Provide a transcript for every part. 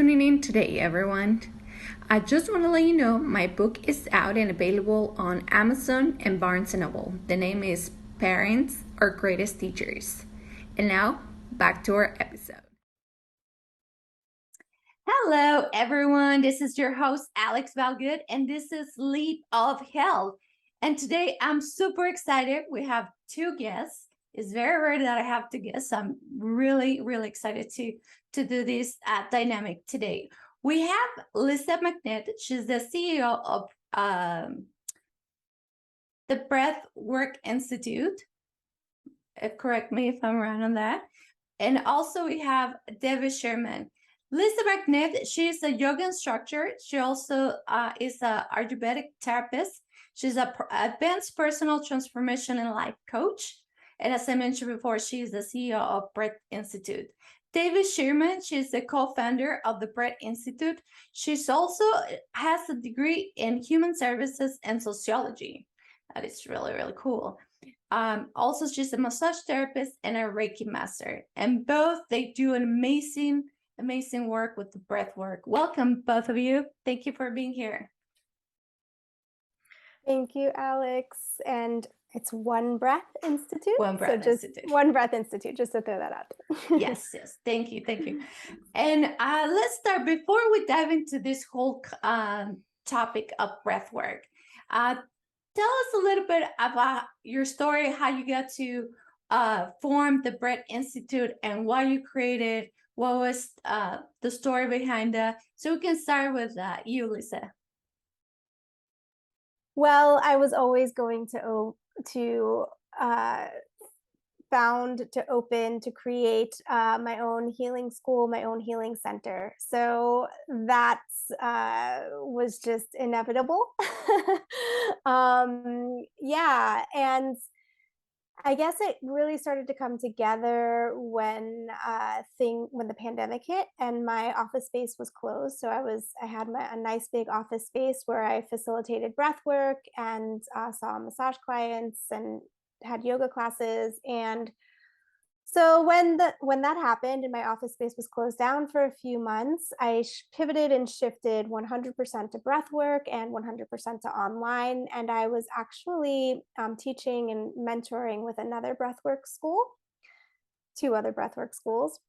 tuning in today, everyone. I just want to let you know my book is out and available on Amazon and Barnes& Noble. The name is Parents, Our Greatest Teachers. And now, back to our episode. Hello, everyone. This is your host, Alex Valgood, and this is Leap of Health. And today, I'm super excited. We have two guests. It's very rare that I have two guests. I'm really, really excited to do this dynamic today. We have Lisa McNett. She's the CEO of the Breathwork Institute. Correct me if I'm wrong on that. And also we have Debbie Sherman. Lisa McNett, she's a yoga instructor. She also is an Ayurvedic therapist. She's an advanced personal transformation and life coach. And as I mentioned before, she is the CEO of Breath Institute. David Sherman, she's the co-founder of the Breath Institute. She's also has a degree in human services and sociology. That is really, really cool. Also, she's a massage therapist and a Reiki master. And both, they do an amazing work with the breath work. Welcome, both of you. Thank you for being here. Thank you, Alex. And it's One Breath Institute. One Breath Institute. One Breath Institute, just to throw that out there. Yes. Thank you. And let's start, before we dive into this whole topic of breath work. Tell us a little bit about your story, how you got to form the Breath Institute and why you created. What was the story behind that? So we can start with you, Lisa. Well, I was always going to create my own healing school, my own healing center. So that was just inevitable. Yeah, and I guess it really started to come together when the pandemic hit and my office space was closed. So I had a nice big office space where I facilitated breath work and saw massage clients and had yoga classes. And so when that happened and my office space was closed down for a few months, I pivoted and shifted 100% to breath work and 100% to online. And I was actually teaching and mentoring with another breathwork school, two other breathwork schools.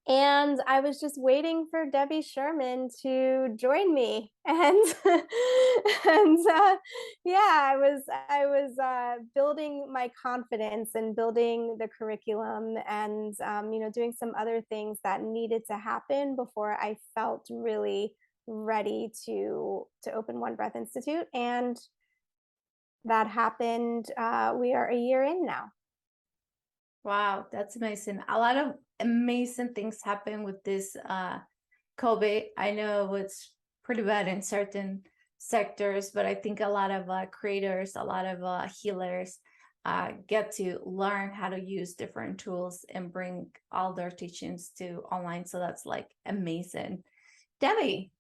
And I was just waiting for Debbie Sherman to join me, and yeah, I was building my confidence and building the curriculum, and doing some other things that needed to happen before I felt really ready to open One Breath Institute, and that happened. We are a year in now. Wow, that's amazing. A lot of amazing things happen with this COVID. I know it's pretty bad in certain sectors, but I think a lot of creators, a lot of healers get to learn how to use different tools and bring all their teachings to online. So that's like amazing. Debbie.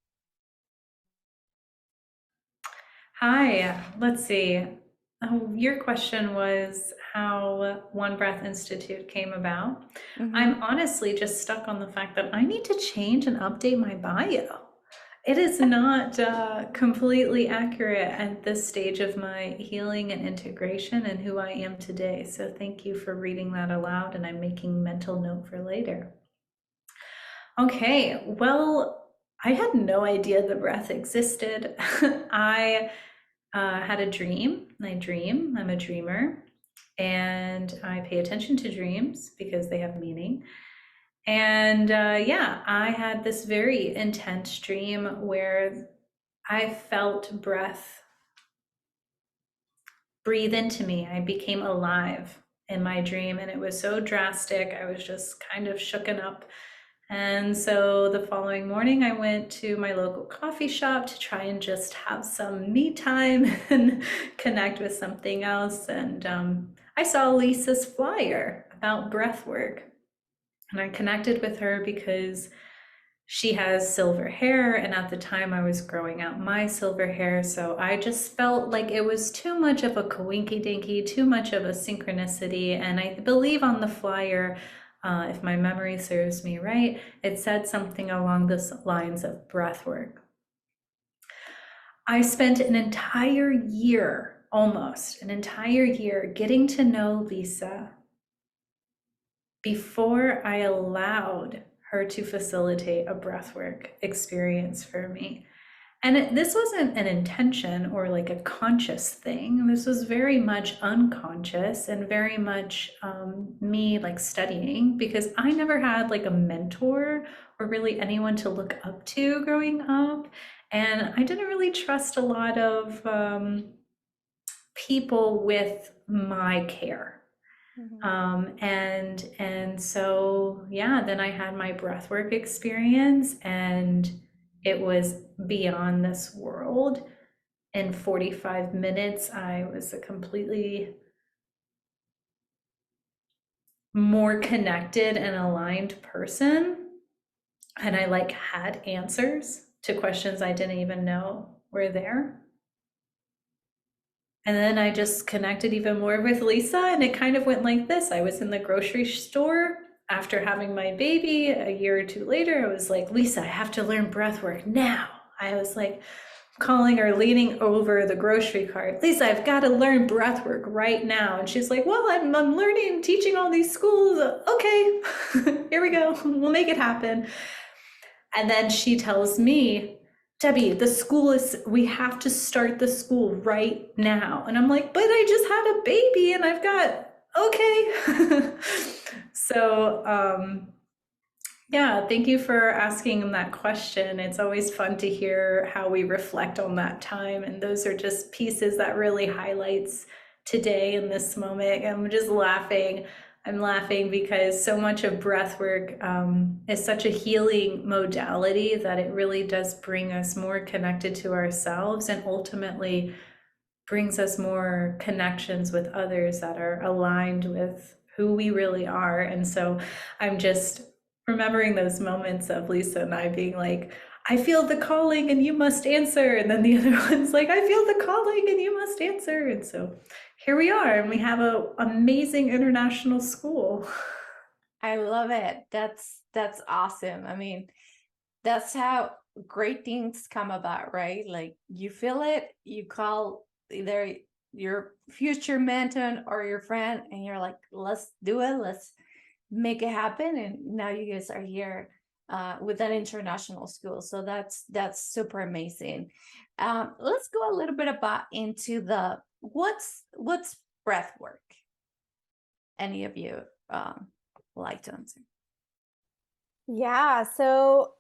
Hi, let's see. Your question was how One Breath Institute came about. Mm-hmm. I'm honestly just stuck on the fact that I need to change and update my bio. It is not completely accurate at this stage of my healing and integration and who I am today. So thank you for reading that aloud, and I'm making mental note for later. Okay, well, I had no idea the breath existed. I had a dream. I'm a dreamer, and I pay attention to dreams because they have meaning. And I had this very intense dream where I felt breath breathe into me. I became alive in my dream, and it was so drastic. I was just kind of shooken up. And so the following morning, I went to my local coffee shop to try and just have some me time and connect with something else. And I saw Lisa's flyer about breath work. And I connected with her because she has silver hair. And at the time I was growing out my silver hair. So I just felt like it was too much of a coinky dinky, too much of a synchronicity. And I believe on the flyer, if my memory serves me right, it said something along the lines of breath work. I spent an entire year, almost an entire year, getting to know Lisa before I allowed her to facilitate a breathwork experience for me. And this wasn't an intention or like a conscious thing. This was very much unconscious and very much me like studying, because I never had like a mentor or really anyone to look up to growing up. And I didn't really trust a lot of people with my care. And so yeah, then I had my breathwork experience, and it was beyond this world. In 45 minutes, I was a completely more connected and aligned person, and I like had answers to questions I didn't even know were there. And then I just connected even more with Lisa, and it kind of went like this. I was in the grocery store after having my baby a year or two later. I was like, Lisa, I have to learn breath work now. I was like calling her, leaning over the grocery cart. Lisa, I've got to learn breath work right now. And she's like, well, I'm learning, teaching all these schools. Okay, here we go. We'll make it happen. And then she tells me, Debbie, we have to start the school right now. And I'm like, but I just had a baby and I've got, okay. So, yeah, thank you for asking that question. It's always fun to hear how we reflect on that time. And those are just pieces that really highlights today in this moment. I'm just laughing. I'm laughing because so much of breath work is such a healing modality that it really does bring us more connected to ourselves, and ultimately brings us more connections with others that are aligned with who we really are. And so I'm just remembering those moments of Lisa and I being like, I feel the calling and you must answer. And then the other one's like, I feel the calling and you must answer. And so here we are, and we have an amazing international school. I love it. That's awesome. I mean, that's how great things come about, right? Like you feel it, you call either your future mentor or your friend, and you're like, let's do it, let's make it happen. And now you guys are here with that international school. So that's super amazing. Let's go a little bit about into the what's breath work. Any of you like to answer? Yeah, so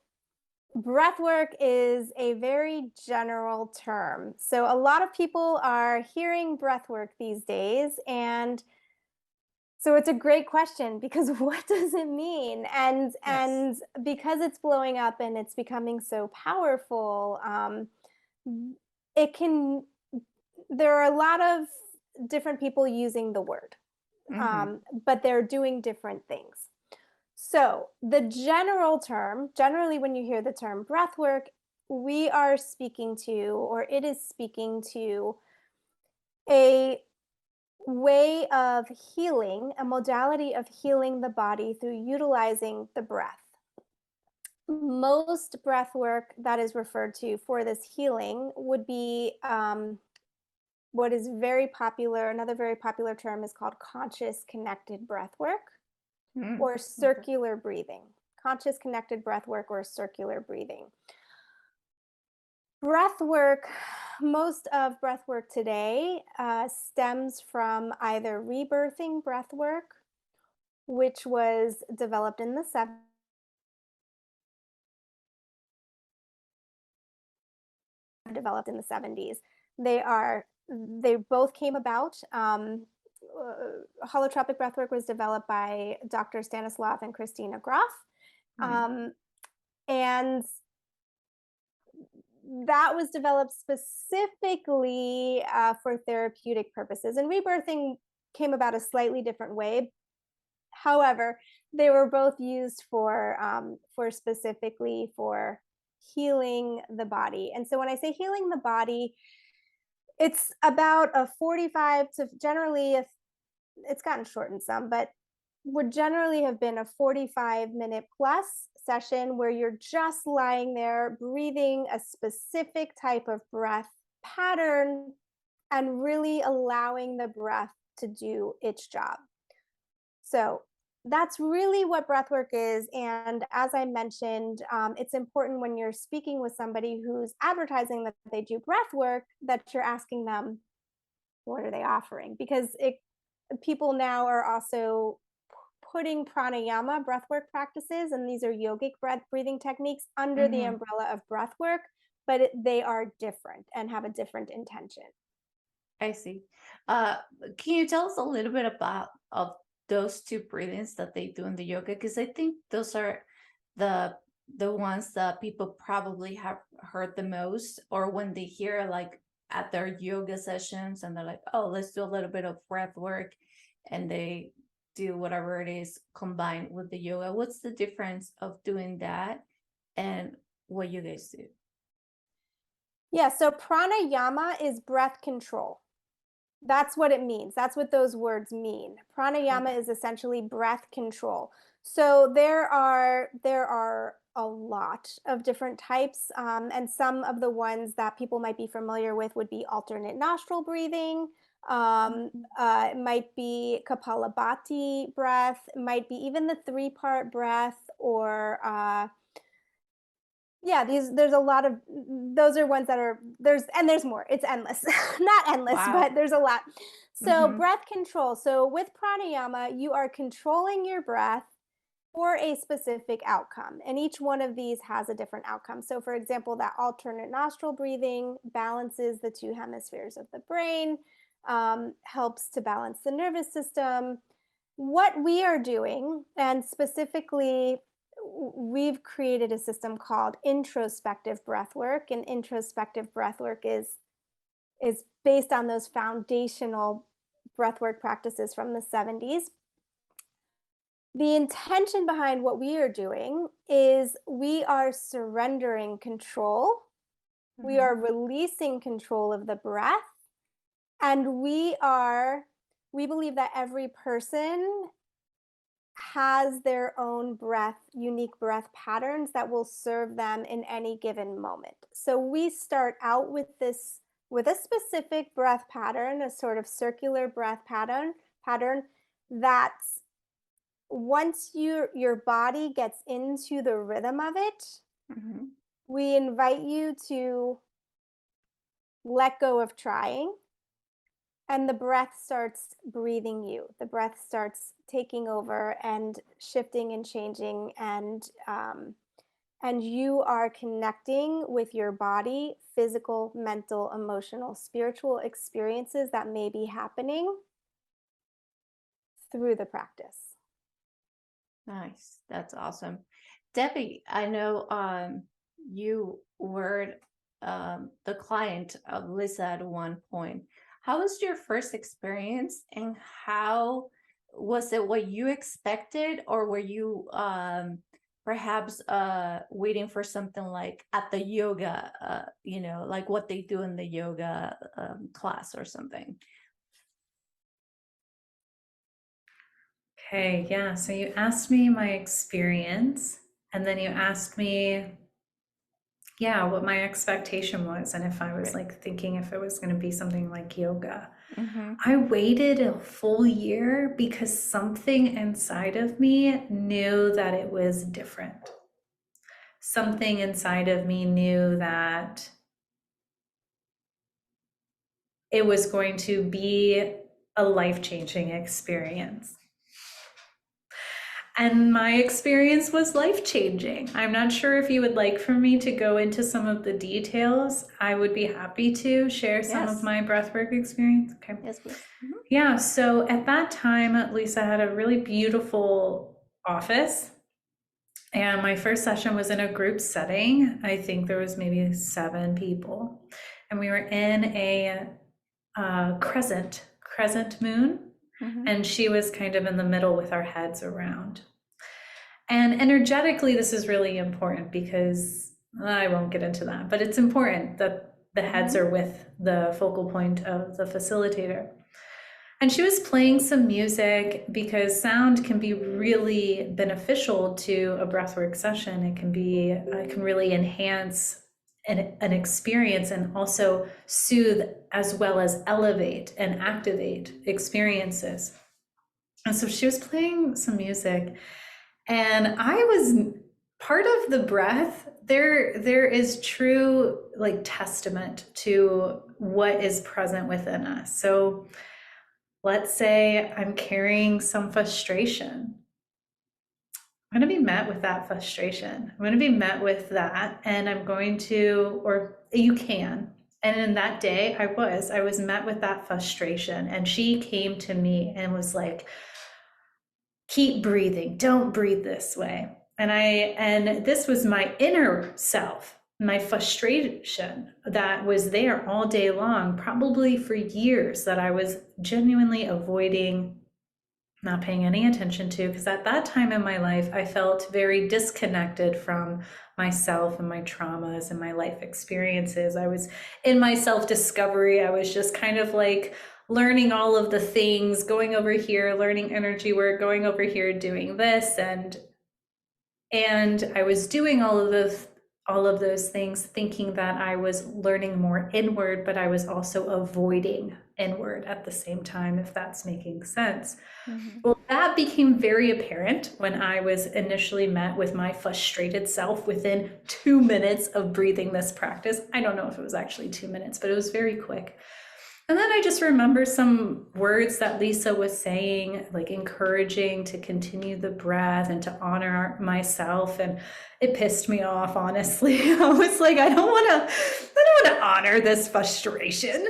breath work is a very general term. So a lot of people are hearing breath work these days, and so it's a great question, because what does it mean? And because it's blowing up and it's becoming so powerful, it can there are a lot of different people using the word, but they're doing different things. So the general term, generally when you hear the term breath work, we are speaking to, or it is speaking to, a way of healing, a modality of healing the body through utilizing the breath. Most breath work that is referred to for this healing would be what is very popular. Another very popular term is called conscious connected breath work, or circular breathing. Conscious connected breath work or circular breathing. Breath work, most of breath work today stems from either rebirthing breath work, which was developed in the 70s. Developed in the 70s. They both came about. Holotropic breathwork was developed by Dr. Stanislav and Christina Grof. And that was developed specifically for therapeutic purposes. And rebirthing came about a slightly different way. However, they were both used for specifically for healing the body. And so when I say healing the body, it's about a 45 to generally, it's gotten shortened some, but would generally have been a 45-minute plus session where you're just lying there breathing a specific type of breath pattern and really allowing the breath to do its job. So that's really what breathwork is. And as I mentioned, it's important when you're speaking with somebody who's advertising that they do breathwork that you're asking them, what are they offering? Because people now are also putting pranayama breathwork practices, and these are yogic breathing techniques under the umbrella of breathwork, but they are different and have a different intention. I see. Can you tell us a little bit about of those two breathings that they do in the yoga? Because I think those are the ones that people probably have heard the most, or when they hear like at their yoga sessions and they're like, oh, let's do a little bit of breath work, and they do whatever it is combined with the yoga. What's the difference of doing that and what you guys do? Yeah, so pranayama is breath control. That's what it means. That's what those words mean. Pranayama is essentially breath control. So there are a lot of different types, and some of the ones that people might be familiar with would be alternate nostril breathing. It might be Kapalabhati breath. It might be even the 3-part breath, or yeah, there's a lot of those are ones that are there's more. It's endless. Not endless, Wow. but there's a lot. So breath control. So with pranayama, you are controlling your breath for a specific outcome. And each one of these has a different outcome. So for example, that alternate nostril breathing balances the 2 hemispheres of the brain, helps to balance the nervous system. What we are doing, and specifically we've created a system called introspective breathwork, and introspective breathwork is based on those foundational breathwork practices from the 70s. The intention behind what we are doing is we are surrendering control, we are releasing control of the breath, and we believe that every person has their own unique breath patterns that will serve them in any given moment. So we start out with a specific breath pattern, a sort of circular breath pattern that once your body gets into the rhythm of it, we invite you to let go of trying. And the breath starts breathing you. The breath starts taking over and shifting and changing, and you are connecting with your body, physical, mental, emotional, spiritual experiences that may be happening through the practice. Nice. That's awesome. Debbie, I know you were the client of Lisa at one point. How was your first experience, and how was it what you expected, or were you perhaps waiting for something like at the yoga, like what they do in the yoga class or something? Okay, yeah. So you asked me my experience, and then you asked me, yeah, what my expectation was, and if I was like thinking if it was going to be something like yoga. I waited a full year because something inside of me knew that it was different. Something inside of me knew that it was going to be a life-changing experience. And my experience was life-changing. I'm not sure if you would like for me to go into some of the details. I would be happy to share some of my breathwork experience. Okay. Yes, please. Yeah, so at that time, Lisa had a really beautiful office. And my first session was in a group setting. I think there was maybe 7 people. And we were in a crescent moon. And she was kind of in the middle with our heads around. And energetically, this is really important because I won't get into that, but it's important that the heads are with the focal point of the facilitator. And she was playing some music because sound can be really beneficial to a breathwork session. It can really enhance an experience and also soothe as well as elevate and activate experiences. And so she was playing some music, and I was part of the breath. There is true like testament to what is present within us. So let's say I'm carrying some frustration. I'm going to be met with that frustration. I'm going to be met with that, and I'm going to, or you can. And in that day, I was met with that frustration, and she came to me and was like, keep breathing. Don't breathe this way. And this was my inner self, my frustration that was there all day long, probably for years, that I was genuinely avoiding, not paying any attention to, because at that time in my life, I felt very disconnected from myself and my traumas and my life experiences. I was in my self-discovery. I was just kind of like learning all of the things, going over here, learning energy work, going over here, doing this. And I was doing all of those things, thinking that I was learning more inward, but I was also avoiding inward at the same time, if that's making sense. Mhm. Well, that became very apparent when I was initially met with my frustrated self within 2 minutes of breathing this practice. I don't know if it was actually 2 minutes, but it was very quick. And then I just remember some words that Lisa was saying, like encouraging to continue the breath and to honor myself. And it pissed me off, honestly. I was like, I don't want to honor this frustration.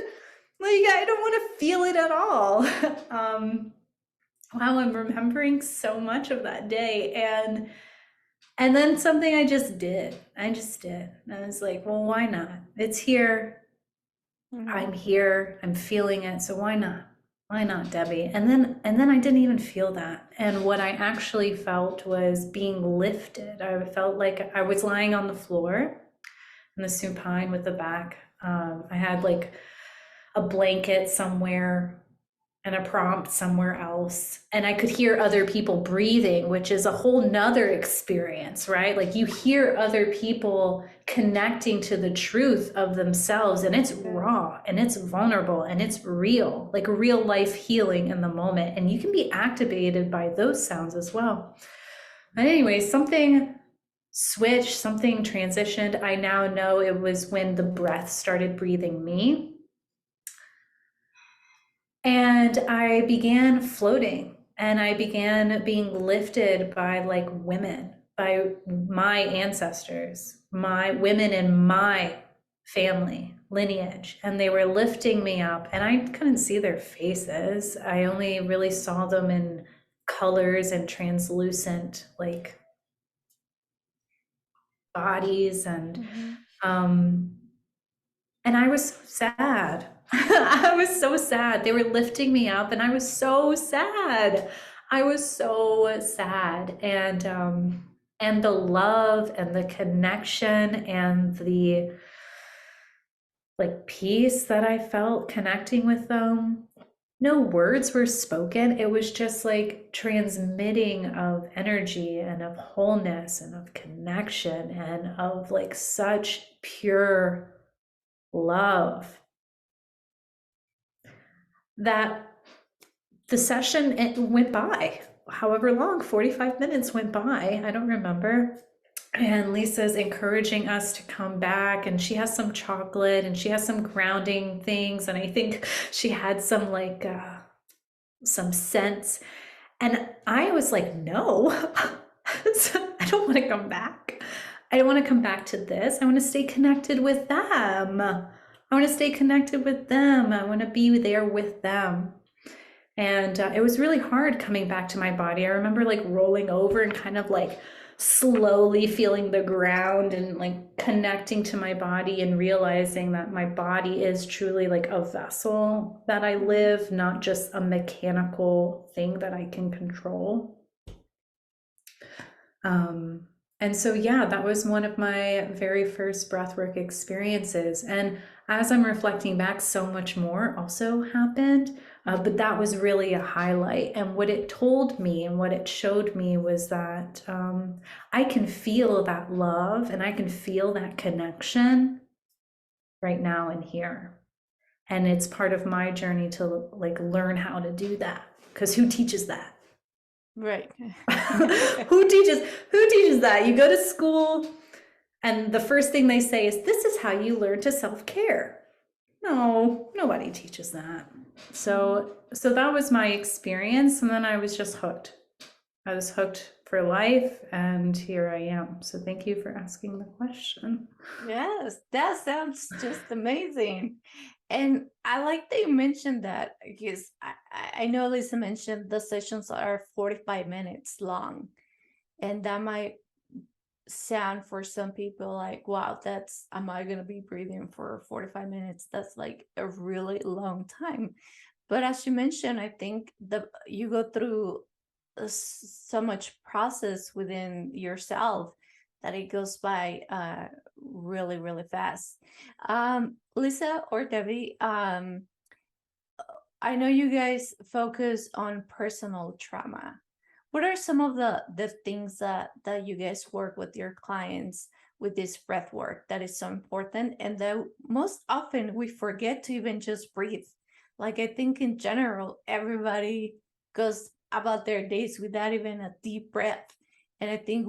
Like, I don't want to feel it at all. Wow, I'm remembering so much of that day. And then something I just did. And I was like, well, why not? It's here. I'm here, I'm feeling it, so why not? Why not, Debbie? And then I didn't even feel that. And what I actually felt was being lifted. I felt like I was lying on the floor in the supine with the back. I had like a blanket somewhere and a prompt somewhere else, and I could hear other people breathing, which is a whole nother experience, right? Like you hear other people connecting to the truth of themselves, and it's raw and it's vulnerable and it's real, like real life healing in the moment, and you can be activated by those sounds as well. But anyway, something switched, something transitioned. I now know it was when the breath started breathing me. And I began floating, and I began being lifted by like women, by my ancestors, my women in my family lineage. And they were lifting me up, and I couldn't see their faces. I only really saw them in colors and translucent like bodies. And I was so sad. I was so sad. They were lifting me up, and I was so sad. I was so sad. And the love and the connection and the like peace that I felt connecting with them. No words were spoken. It was just like transmitting of energy and of wholeness and of connection and of like such pure love, that the session it went by, however long, 45 minutes went by, I don't remember. And Lisa's encouraging us to come back, and she has some chocolate and she has some grounding things, and I think she had some like some scents, and I was like, no. I don't want to come back. I don't want to come back to this. I want to stay connected with them. I want to stay connected with them. I want to be there with them. And it was really hard coming back to my body. I remember like rolling over and kind of like slowly feeling the ground and like connecting to my body and realizing that my body is truly like a vessel that I live, not just a mechanical thing that I can control. And so, yeah, that was one of my very first breathwork experiences. And as I'm reflecting back, so much more also happened. But that was really a highlight. And what it told me and what it showed me was that I can feel that love and I can feel that connection right now and here. And it's part of my journey to like learn how to do that. Because who teaches that? Right. Who teaches that? You go to school and the first thing they say is, this is how you learn to self-care. No, nobody teaches that. So that was my experience, and then I was just hooked. I was hooked for life, and here I am. So thank you for asking the question. Yes, that sounds just amazing. And I like that you mentioned that because I know Lisa mentioned the sessions are 45 minutes long. And that might sound for some people like, wow, am I going to be breathing for 45 minutes? That's like a really long time. But as you mentioned, I think you go through so much process within yourself that it goes by really, really fast. Lisa or Debbie, I know you guys focus on personal trauma. What are some of the things that you guys work with your clients with this breath work that is so important, and that most often we forget to even just breathe? Like, I think in general, everybody goes about their days without even a deep breath. And I think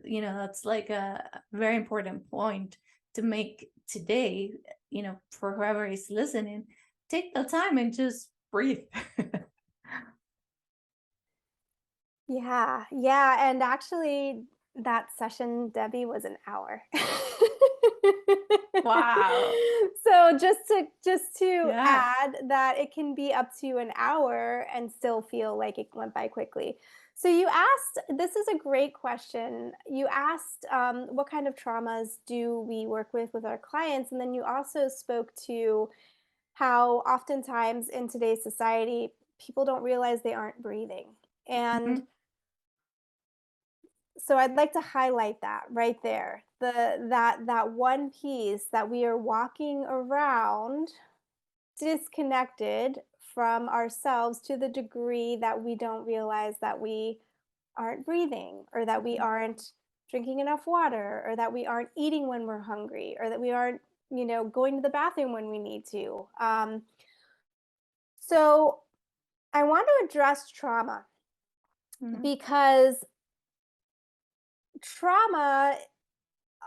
that's like a very important point to make today, for whoever is listening. Take the time and just breathe. Yeah, yeah, and actually that session, Debbie, was an hour. Wow. So just to Yeah. add that it can be up to an hour and still feel like it went by quickly. So you asked, this is a great question. You asked what kind of traumas do we work with our clients, and then you also spoke to how oftentimes in today's society people don't realize they aren't breathing. And Mhm. so I'd like to highlight that right there. That one piece that we are walking around disconnected from ourselves to the degree that we don't realize that we aren't breathing, or that we aren't drinking enough water, or that we aren't eating when we're hungry, or that we aren't, going to the bathroom when we need to. So I want to address trauma, Mhm. because trauma,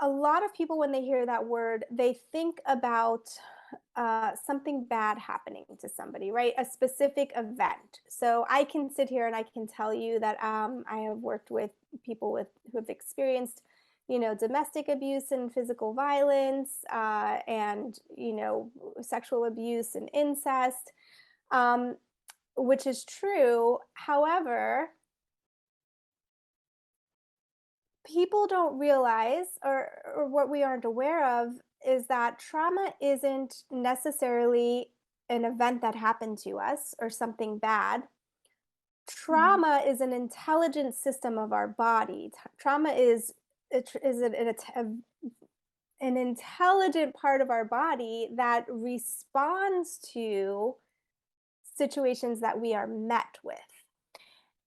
a lot of people, when they hear that word, they think about something bad happening to somebody, right? A specific event. So I can sit here and I can tell you that I have worked with people who have experienced, domestic abuse and physical violence, and sexual abuse and incest, um, which is true. However, people don't realize, or what we aren't aware of, is that trauma isn't necessarily an event that happened to us or something bad. Mhm. Trauma is an intelligent system of our body. Trauma is an intelligent part of our body that responds to situations that we are met with.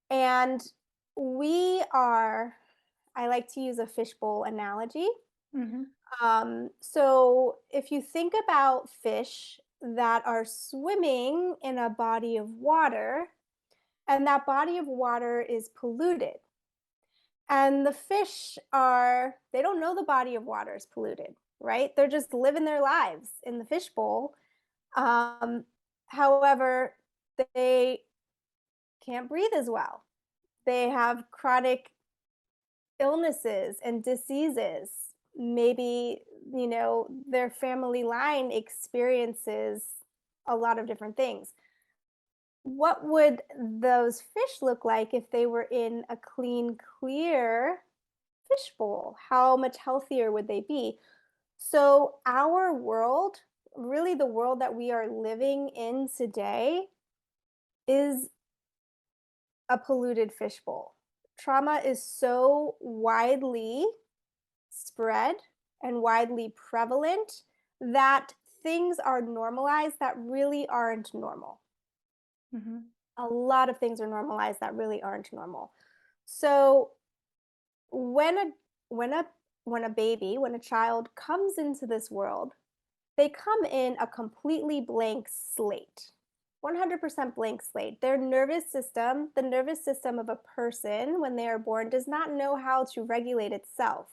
And we are, I like to use a fishbowl analogy. Mhm. So if you think about fish that are swimming in a body of water, and that body of water is polluted, and the fish they don't know the body of water is polluted, right? They're just living their lives in the fishbowl. Um, However, they can't breathe as well. They have chronic illnesses and diseases. Maybe, their family line experiences a lot of different things. What would those fish look like if they were in a clean, clear fishbowl? How much healthier would they be? So, our world, really the world that we are living in today, is a polluted fishbowl. trauma is so widely spread and widely prevalent that things are normalized that really aren't normal. Mm-hmm. A lot of things are normalized that really aren't normal. So when a when a when a child comes into this world, they come in a completely blank slate. 100% blank slate. Their nervous system, the nervous system of a person when they are born, does not know how to regulate itself.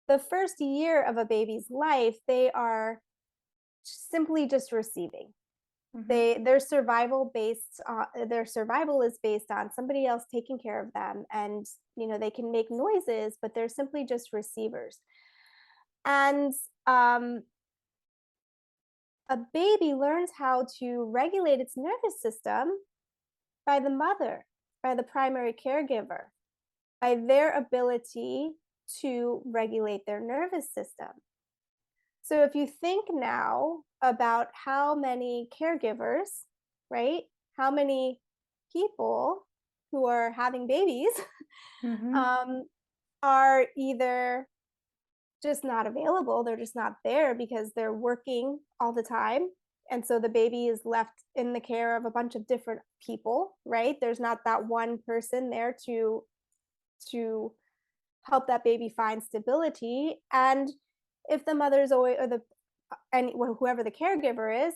The first year of a baby's life, they are simply just receiving. Mm-hmm. Their survival is based on somebody else taking care of them, and they can make noises, but they're simply just receivers. And a baby learns how to regulate its nervous system by the mother, by the primary caregiver, by their ability to regulate their nervous system. So if you think now about how many caregivers, right? How many people who are having babies Mm-hmm. um, are either just not available, they're just not there because they're working all the time. And so the baby is left in the care of a bunch of different people, right? There's not that one person there to help that baby find stability. And if the mother's always, or the and whoever the caregiver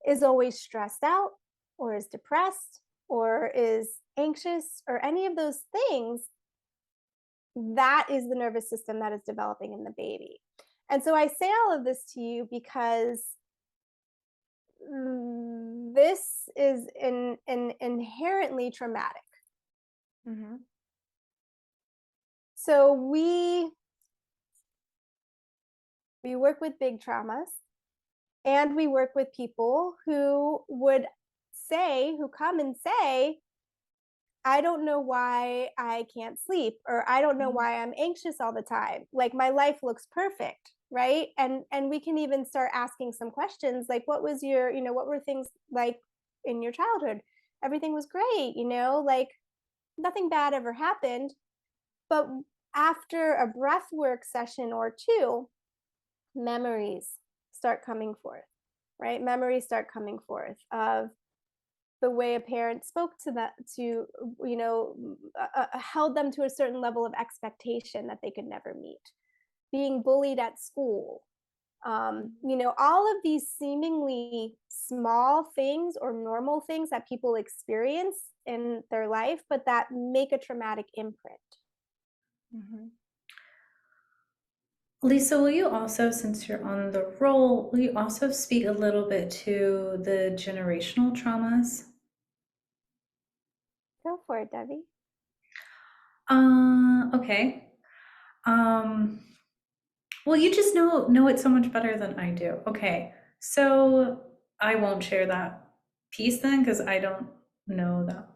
is always stressed out or is depressed or is anxious or any of those things, that is the nervous system that is developing in the baby. And so I say all of this to you because this is inherently traumatic. Mm-hmm. So we work with big traumas, and we work with people who come and say, I don't know why I can't sleep, or I don't know why I'm anxious all the time. Like my life looks perfect, right? And we can even start asking some questions like, what were things like in your childhood? Everything was great, like nothing bad ever happened. But after a breath work session or two, memories start coming forth, right? Memories start coming forth of the way a parent spoke to that, to held them to a certain level of expectation that they could never meet, being bullied at school, all of these seemingly small things or normal things that people experience in their life, but that make a traumatic imprint. Mm-hmm. Lisa, will you also, since you're on the roll, will you also speak a little bit to the generational traumas? Go for it, Debbie. Okay. Well, you just know it so much better than I do. Okay, so I won't share that piece then because I don't know that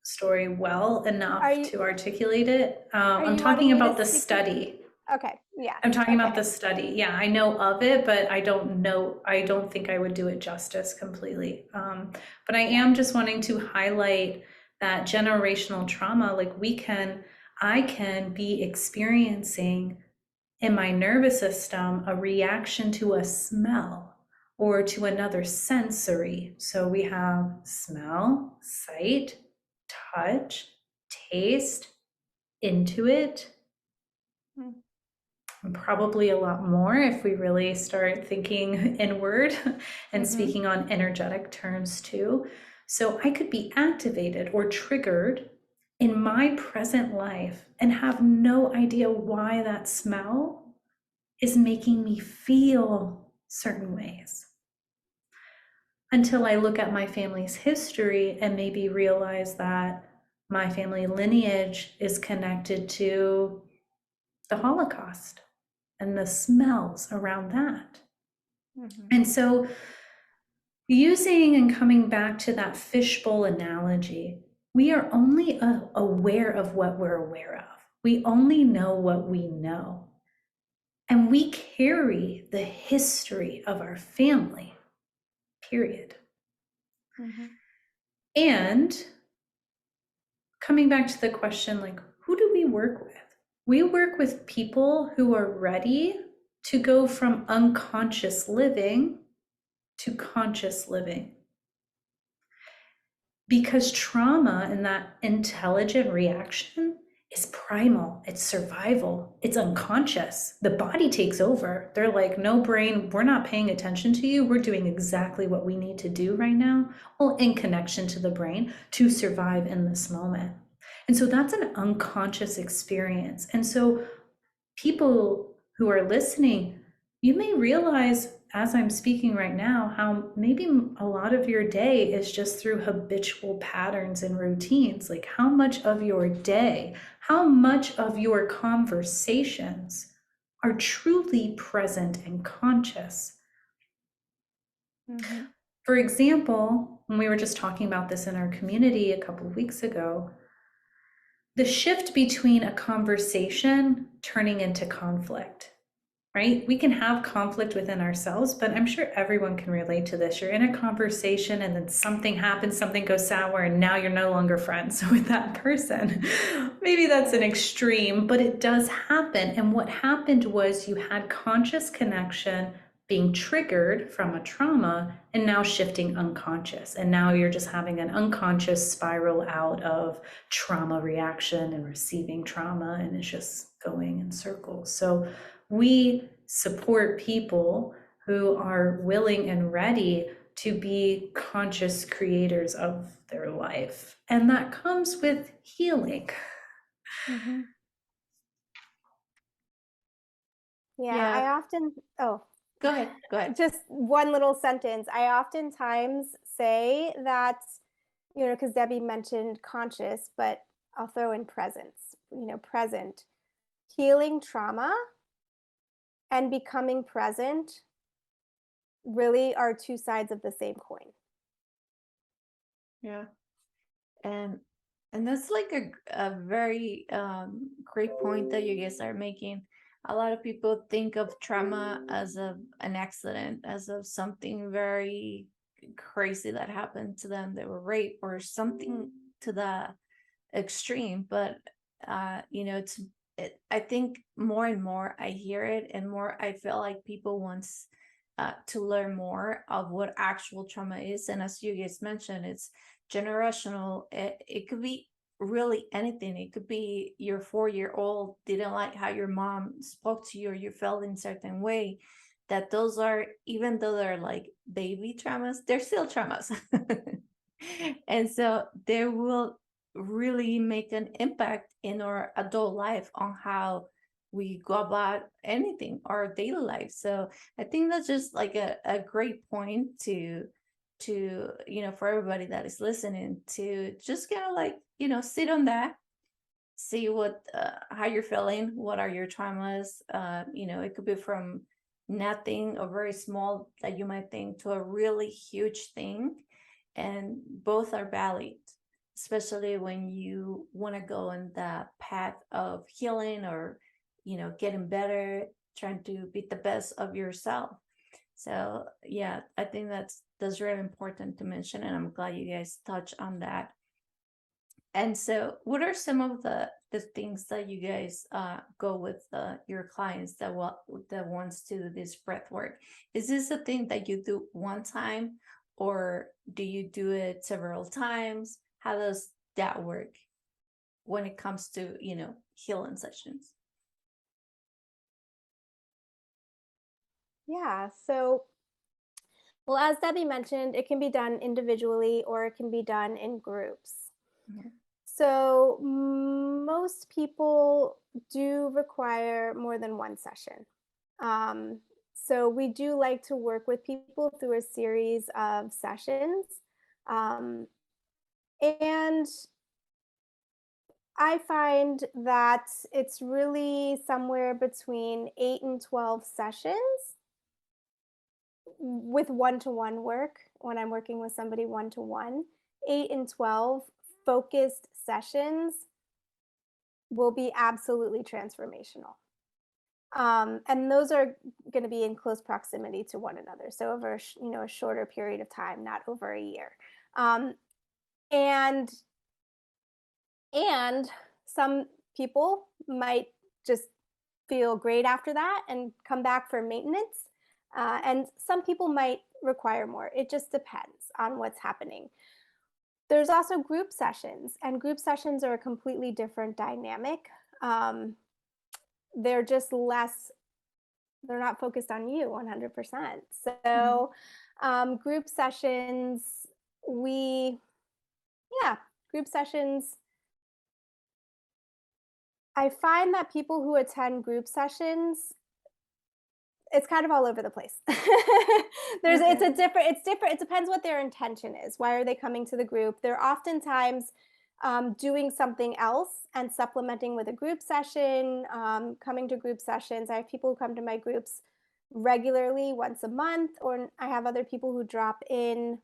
story well enough to articulate it. I'm you wanting talking me to about the speak study. Okay, yeah. I'm talking about Okay. the study. Yeah, I know of it, but I don't think I would do it justice completely. But I am just wanting to highlight that generational trauma, like I can be experiencing in my nervous system a reaction to a smell or to another sensory. So we have smell, sight, touch, taste, intuit, and probably a lot more if we really start thinking inward and speaking on energetic terms too. So I could be activated or triggered in my present life and have no idea why that smell is making me feel certain ways until I look at my family's history and maybe realize that my family lineage is connected to the Holocaust and the smells around that. Mm-hmm. And so using and coming back to that fishbowl analogy, we are only aware of what we're aware of. We only know what we know. And we carry the history of our family, period. Mm-hmm. And coming back to the question, like, who do we work with? We work with people who are ready to go from unconscious living to conscious living. Because trauma and that intelligent reaction is primal, it's survival, it's unconscious. The body takes over. They're like, no brain, we're not paying attention to you. We're doing exactly what we need to do right now, well, in connection to the brain to survive in this moment. And so that's an unconscious experience. And so people who are listening, you may realize as I'm speaking right now how maybe a lot of your day is just through habitual patterns and routines. Like, how much of your day, how much of your conversations are truly present and conscious? Mm-hmm. For example, when we were just talking about this in our community a couple of weeks ago, the shift between a conversation turning into conflict, right? We can have conflict within ourselves, but I'm sure everyone can relate to this. You're in a conversation and then something happens, something goes sour, and now you're no longer friends with that person. Maybe that's an extreme, but it does happen. And what happened was you had conscious connection being triggered from a trauma and now shifting unconscious. And now you're just having an unconscious spiral out of trauma reaction and receiving trauma, and it's just going in circles. So we support people who are willing and ready to be conscious creators of their life. And that comes with healing. Mm-hmm. Yeah, I often, oh, Go ahead. Go ahead. just one little sentence. I oftentimes say that, because Debbie mentioned conscious, but I'll throw in presence, present. Healing trauma and becoming present really are two sides of the same coin. Yeah. And that's like a very great point that you guys are making. A lot of people think of trauma as an accident, as of something very crazy that happened to them. They were raped or something to the extreme. But I think more and more I hear it, and more I feel like people want to learn more of what actual trauma is. And as you guys mentioned, it's generational. It could be really anything. It could be your 4-year-old didn't like how your mom spoke to you, or you felt in a certain way. That those are, even though they're like baby traumas, they're still traumas. And so they will really make an impact in our adult life on how we go about anything, our daily life. So I think that's just like a great point to for everybody that is listening, to just kind of like sit on that, see what how you're feeling, what are your traumas. It could be from nothing, a very small that you might think, to a really huge thing, and both are valid, especially when you want to go in the path of healing, or getting better, trying to be the best of yourself. So yeah, I think that's really important to mention, and I'm glad you guys touch on that. And so what are some of the things that you guys go with your clients that wants to do this breath work? Is this a thing that you do one time, or do you do it several times? How does that work when it comes to healing sessions? Yeah, so, well, as Debbie mentioned, it can be done individually or it can be done in groups. Mhm. So most people do require more than one session. So we do like to work with people through a series of sessions. Um, and I find that it's really somewhere between 8 and 12 sessions with one-to-one work when I'm working with somebody one-to-one. 8 and 12 focused sessions will be absolutely transformational. And those are going to be in close proximity to one another, so over a shorter period of time, not over a year. And And some people might just feel great after that and come back for maintenance. And some people might require more. It just depends on what's happening. There's also group sessions, and group sessions are a completely different dynamic. Um, they're just less, they're not focused on you 100%. Mhm. So, group sessions, we, yeah, group sessions, I find that people who attend group sessions, it's kind of all over the place. Okay. It's different. It depends what their intention is. Why are they coming to the group? They're oftentimes doing something else and supplementing with a group session, coming to group sessions. I have people who come to my groups regularly once a month, or I have other people who drop in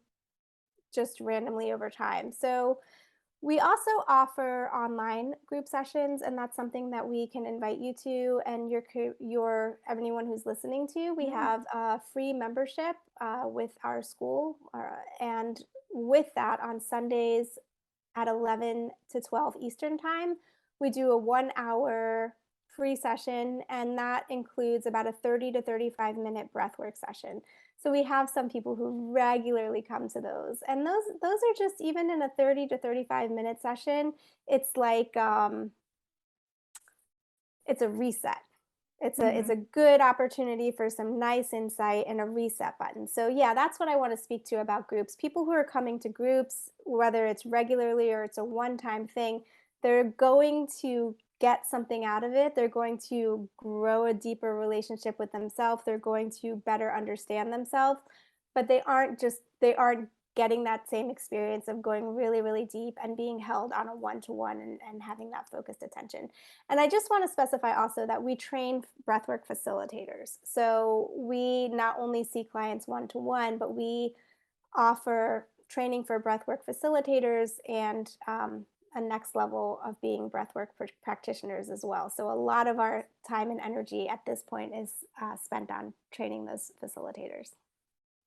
just randomly over time. So we also offer online group sessions, and that's something that we can invite you to, and your anyone who's listening to. We Yeah. have a free membership with our school, and with that, on Sundays at 11 to 12 Eastern time, we do a 1 hour free session, and that includes about a 30 to 35-minute breathwork session. So we have some people who regularly come to those, and those are just, even in a 30 to 35-minute session, it's like it's a reset. It's a Mhm. good opportunity for some nice insight and a reset button. So yeah, that's what I want to speak to about groups. People who are coming to groups, whether it's regularly or it's a one-time thing, they're going to get something out of it. They're going to grow a deeper relationship with themselves. They're going to better understand themselves, but they aren't getting that same experience of going really, really deep and being held on a one-to-one, and having that focused attention. And I just want to specify also that we train breathwork facilitators. So we not only see clients one to one, but we offer training for breathwork facilitators, and a next level of being breathwork practitioners as well. So a lot of our time and energy at this point is spent on training those facilitators.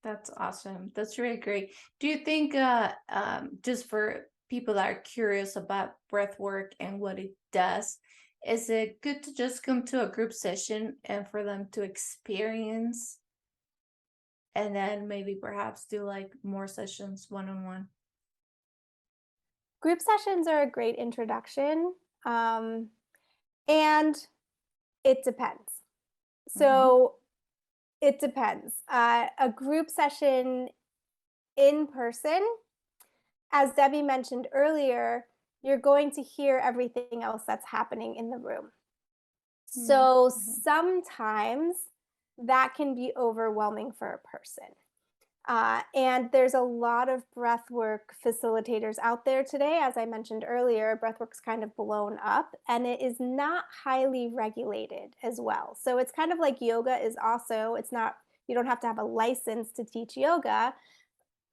That's awesome. That's really great. Do you think, just for people that are curious about breath work and what it does, is it good to just come to a group session and for them to experience and then maybe perhaps do like more sessions one on one? Group sessions are a great introduction, um, and it depends. Hmm. So it depends. A group session in person, as Debbie mentioned earlier, you're going to hear everything else that's happening in the room. So Hmm. sometimes that can be overwhelming for a person. And there's a lot of breathwork facilitators out there today. As I mentioned earlier, breathwork's kind of blown up, and it is not highly regulated as well. So it's kind of like yoga is also, it's not, you don't have to have a license to teach yoga.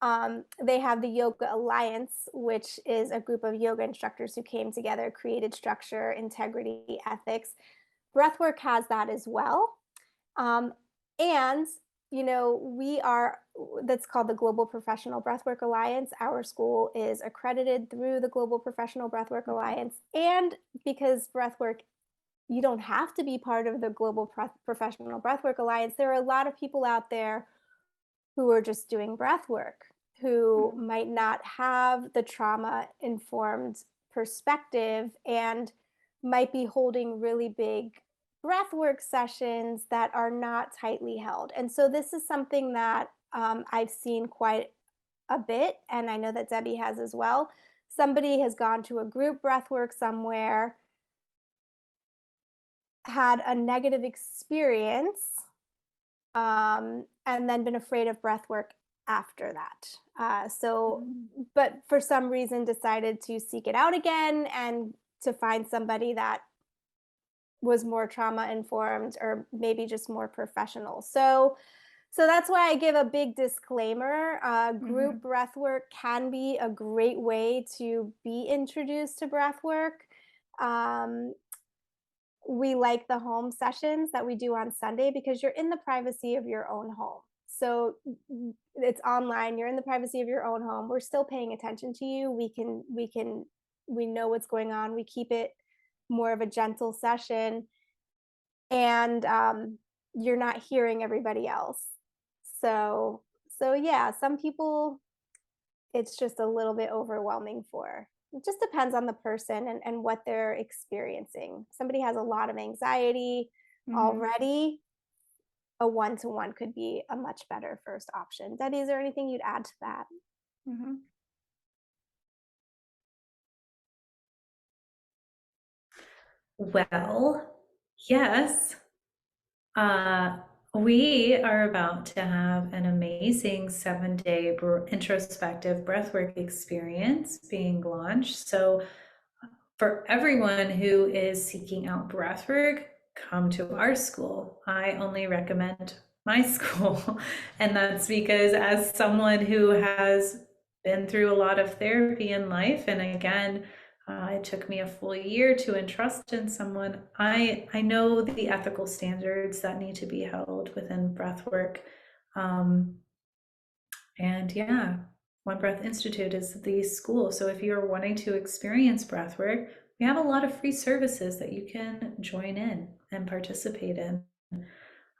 They have the Yoga Alliance, which is a group of yoga instructors who came together, created structure, integrity, ethics. Breathwork has that as well. Um, and, we are, that's called the Global Professional Breathwork Alliance. Our school is accredited through the Global Professional Breathwork Alliance. And because breathwork, you don't have to be part of the Global Professional Breathwork Alliance, there are a lot of people out there who are just doing breath work, who Hmm. might not have the trauma informed perspective, and might be holding really big breath work sessions that are not tightly held. And so this is something that I've seen quite a bit, and I know that Debbie has as well. Somebody has gone to a group breath work somewhere, had a negative experience, and then been afraid of breath work after that. But for some reason decided to seek it out again, and to find somebody that was more trauma informed, or maybe just more professional. So that's why I give a big disclaimer. Group Hmm. breath work can be a great way to be introduced to breath work. Um, we like the home sessions that we do on Sunday, because you're in the privacy of your own home. So it's online, you're in the privacy of your own home. We're still paying attention to you. We can we know what's going on. We keep it more of a gentle session, and you're not hearing everybody else. So yeah, some people it's just a little bit overwhelming for. It just depends on the person and what they're experiencing. Somebody has a lot of anxiety Mhm. already, a one-to-one could be a much better first option. Debbie, is there anything you'd add to that? Mhm. Well, yes. Uh, we are about to have an amazing 7-day introspective breathwork experience being launched. So, for everyone who is seeking out breathwork, come to our school. I only recommend my school. And that's because, as someone who has been through a lot of therapy in life, and again, it took me a full year to entrust in someone. I know the ethical standards that need to be held within breathwork. Um, and yeah, One Breath Institute is the school. So if you're wanting to experience breathwork, we have a lot of free services that you can join in and participate in.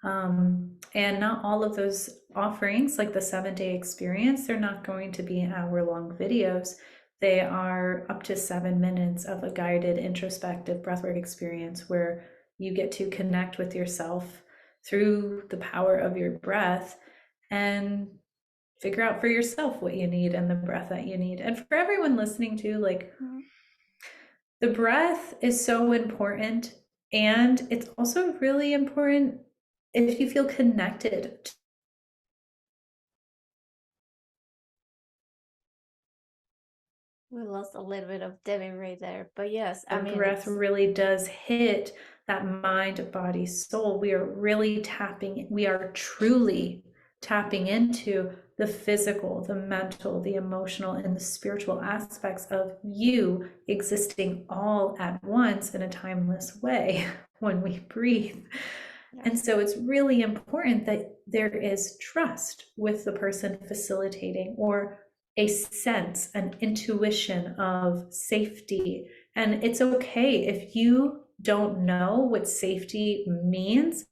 And not all of those offerings, like the 7-day experience, they're not going to be hour-long videos. They are up to 7 minutes of a guided introspective breathwork experience where you get to connect with yourself through the power of your breath and figure out for yourself what you need and the breath that you need. And for everyone listening to, like, Mhm. the breath is so important, and it's also really important if you feel connected. We lost a little bit of Debbie right there, but yes, The I mean breath it's really does hit that mind, body, soul. We are really tapping, we are truly tapping into the physical, the mental, the emotional, and the spiritual aspects of you existing all at once in a timeless way when we breathe. And yes. so it's really important that there is trust with the person facilitating, or a sense, an intuition of safety. And it's okay if you don't know what safety means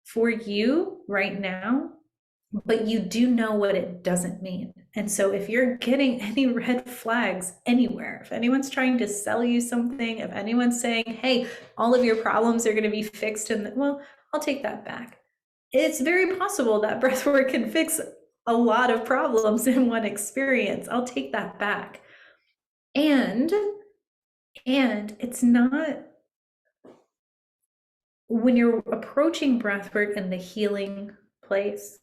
for you right now, but you do know what it doesn't mean. And so if you're getting any red flags anywhere, if anyone's trying to sell you something, if anyone's saying, hey, all of your problems are going to be fixed, well, I'll take that back. It's very possible that breathwork can fix a lot of problems in one experience. I'll take that back. And it's not, when you're approaching breathwork in the healing place,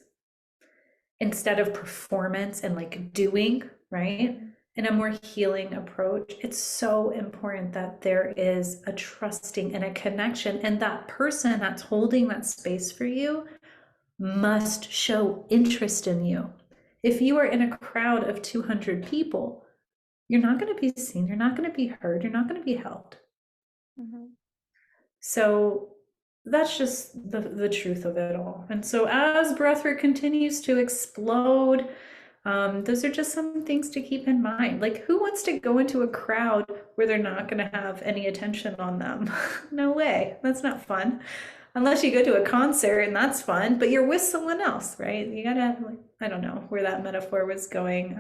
instead of performance and like doing, right? Mhm. In a more healing approach, it's so important that there is a trusting and a connection, and that person that's holding that space for you must show interest in you. If you are in a crowd of 200 people, you're not going to be seen, you're not going to be heard, you're not going to be held. Mhm. So that's just the truth of it all. And so as breathwork continues to explode, those are just some things to keep in mind. Like, who wants to go into a crowd where they're not going to have any attention on them? No way. That's not fun. Unless you go to a concert and that's fun, but you're with someone else, right? You gotta, like, I don't know where that metaphor was going.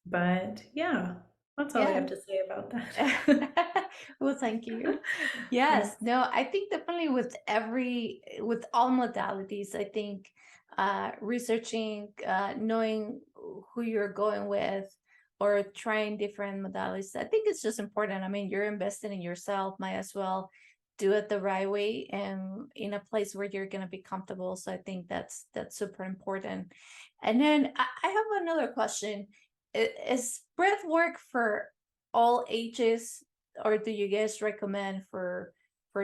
But yeah, that's all I have Yeah. to say about that. Well, thank you. Yeah. Yes, no, I think definitely with all modalities, I think researching, knowing who you're going with or trying different modalities, I think it's just important. I mean, you're investing in yourself, might as well do it the right way and in a place where you're going to be comfortable. So I think that's super important. And then I have another question. Is breath work for all ages, or do you guys recommend for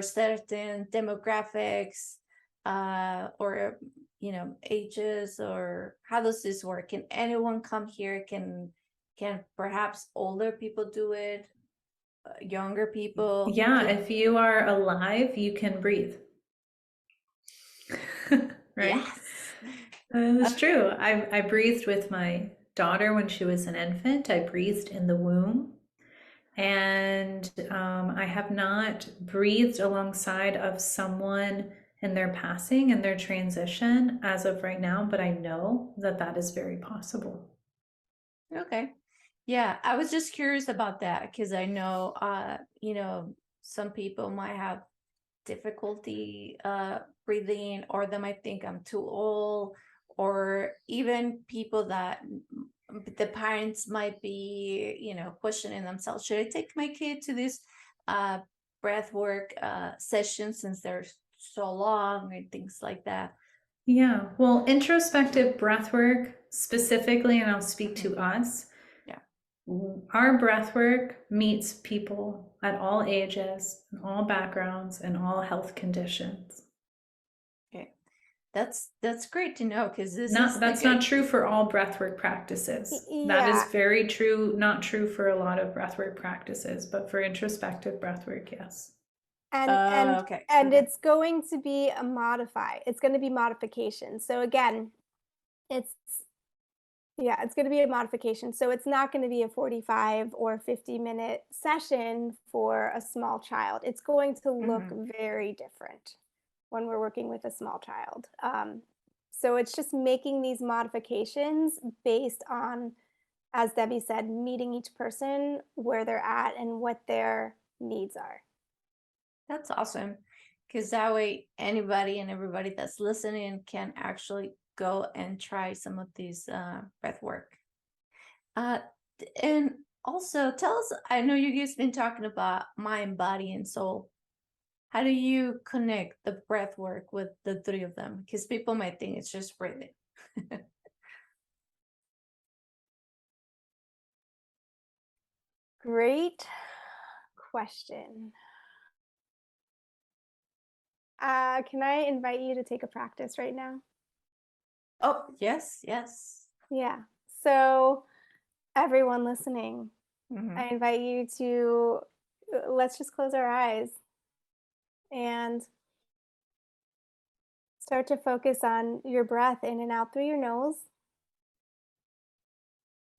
certain demographics, or ages, or how does this work? Can anyone come here? Can perhaps older people do it, younger people? Yeah, if you are alive, you can breathe. Right? Yes. That's true. I breathed with my daughter when she was an infant. I breathed in the womb. And I have not breathed alongside of someone in their passing and their transition as of right now, but I know that that is very possible. Okay. Yeah, I was just curious about that because I know, some people might have difficulty breathing, or they might think I'm too old, or even people that the parents might be, questioning themselves, should I take my kid to this breath work session since they're so long and things like that. Yeah, well, introspective breath work specifically, and I'll speak to us. Yeah. Our breath work meets people at all ages, and all backgrounds, and all health conditions. Okay. That's great to know, because this Not is that's not true for all breathwork practices. That is Yeah, very true, not true for a lot of breathwork practices, but for introspective breathwork, yes. Okay. and Okay. it's going to be a modify. It's going to be modification. So again, it's it's going to be a modification. So it's not going to be a 45 or 50-minute session for a small child. It's going to look very different when we're working with a small child. So it's just making these modifications based on, as Debbie said, meeting each person where they're at and what their needs are. That's awesome, because that way anybody and everybody that's listening can actually go and try some of these breath work. And also tell us, I know you guys been talking about mind, body, and soul. How do you connect the breath work with the three of them? Because people might think it's just breathing. Great question. Can I invite you to take a practice right now? Oh, yes, yes. Yeah. So, everyone listening, Mhm. I invite you to let's just close our eyes and start to focus on your breath in and out through your nose.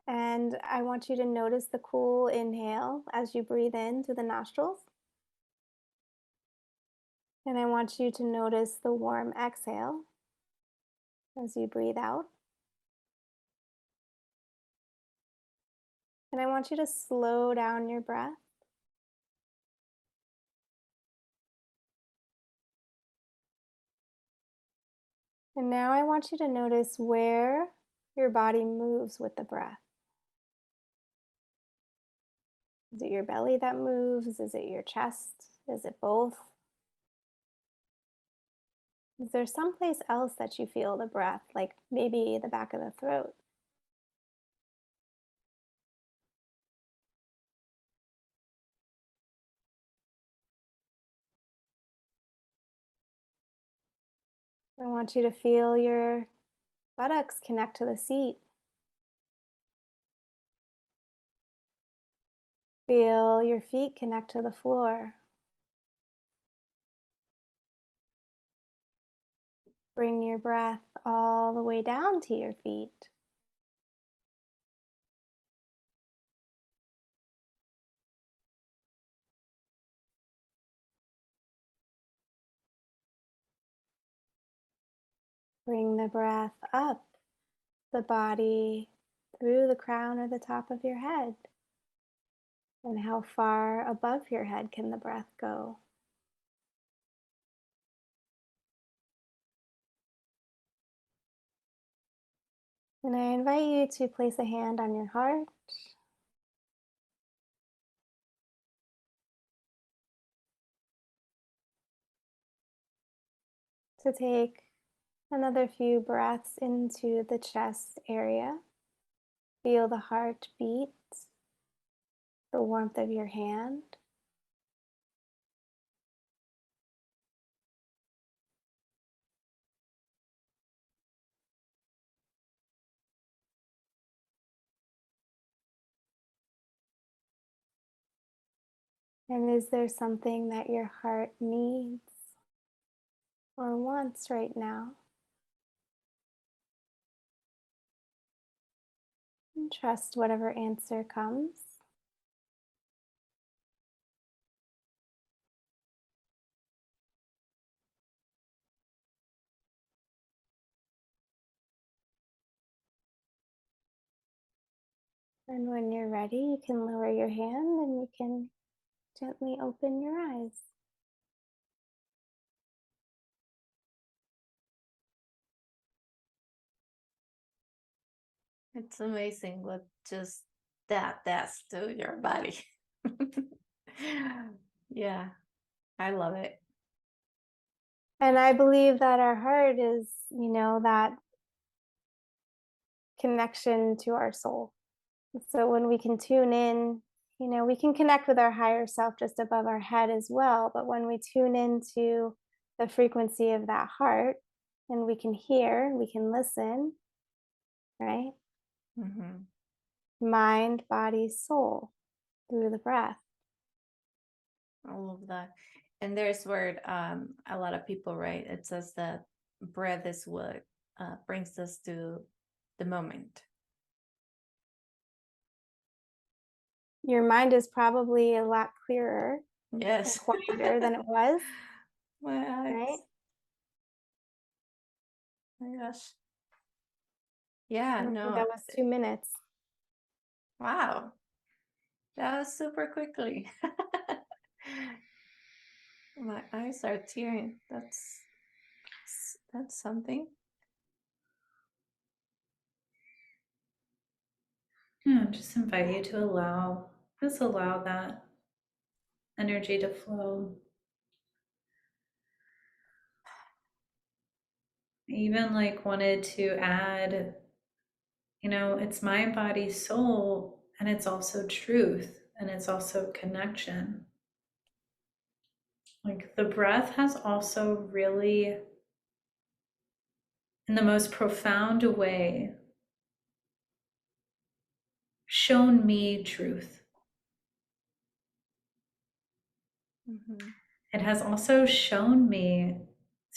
And I want you to notice the cool inhale as you breathe in through the nostrils. And I want you to notice the warm exhale as you breathe out. And I want you to slow down your breath. And now I want you to notice where your body moves with the breath. Is it your belly that moves? Is it your chest? Is it both? Is there someplace else that you feel the breath, like maybe the back of the throat? I want you to feel your buttocks connect to the seat. Feel your feet connect to the floor. Bring your breath all the way down to your feet. Bring the breath up the body through the crown or the top of your head. And how far above your head can the breath go? And I invite you to place a hand on your heart. To take another few breaths into the chest area. Feel the heart beat, the warmth of your hand. And is there something that your heart needs or wants right now? And trust whatever answer comes. And when you're ready, you can lower your hand and you can gently open your eyes. It's amazing what just that does to your body. Yeah, I love it. And I believe that our heart is, that connection to our soul. So when we can tune in, we can connect with our higher self just above our head as well. But when we tune into the frequency of that heart and we can hear, we can listen, right? Mhm. Mind, body, soul through the breath. I love that. And there's where a lot of people, right? It says that breath is what brings us to the moment. Your mind is probably a lot clearer and Yes. quieter than it was, Well, right? my gosh. Yeah, no. That was 2 minutes. Wow. That was super quickly. My eyes are tearing. That's something. Yeah, just invite you to just allow that energy to flow. I even wanted to add, it's mind, body, soul, and it's also truth, and it's also connection. The breath has also really, in the most profound way, shown me truth. Mm-hmm. It has also shown me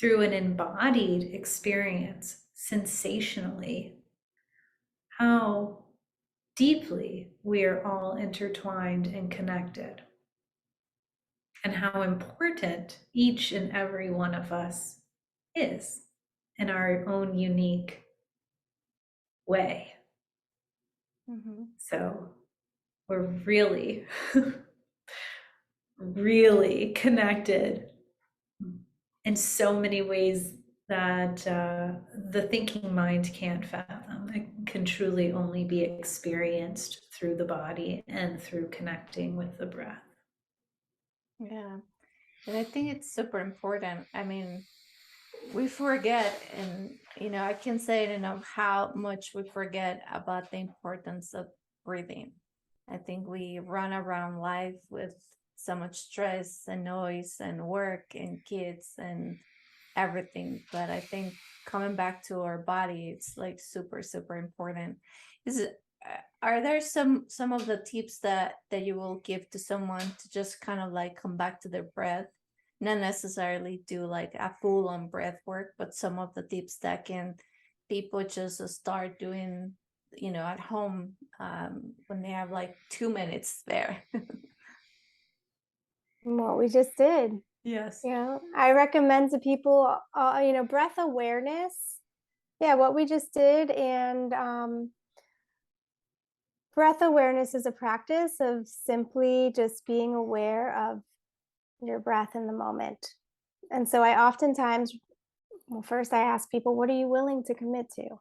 through an embodied experience, sensationally, how deeply we are all intertwined and connected, and how important each and every one of us is in our own unique way. Mm-hmm. So we're really, really connected in so many ways that the thinking mind can't fathom. It can truly only be experienced through the body and through connecting with the breath. Yeah. And I think it's super important. I mean, we forget, and I can say it enough how much we forget about the importance of breathing. I think we run around life with so much stress and noise and work and kids and everything, but I think coming back to our body, it's like super super important. Is it are there some of the tips that you will give to someone to just kind of like come back to their breath, not necessarily do like a full on breath work, but some of the tips that can people just start doing at home, when they have like 2 minutes there? What we just did. Yes. I recommend to people, breath awareness. Yeah, what we just did. And breath awareness is a practice of simply just being aware of your breath in the moment. And so I oftentimes, well, first I ask people, what are you willing to commit to?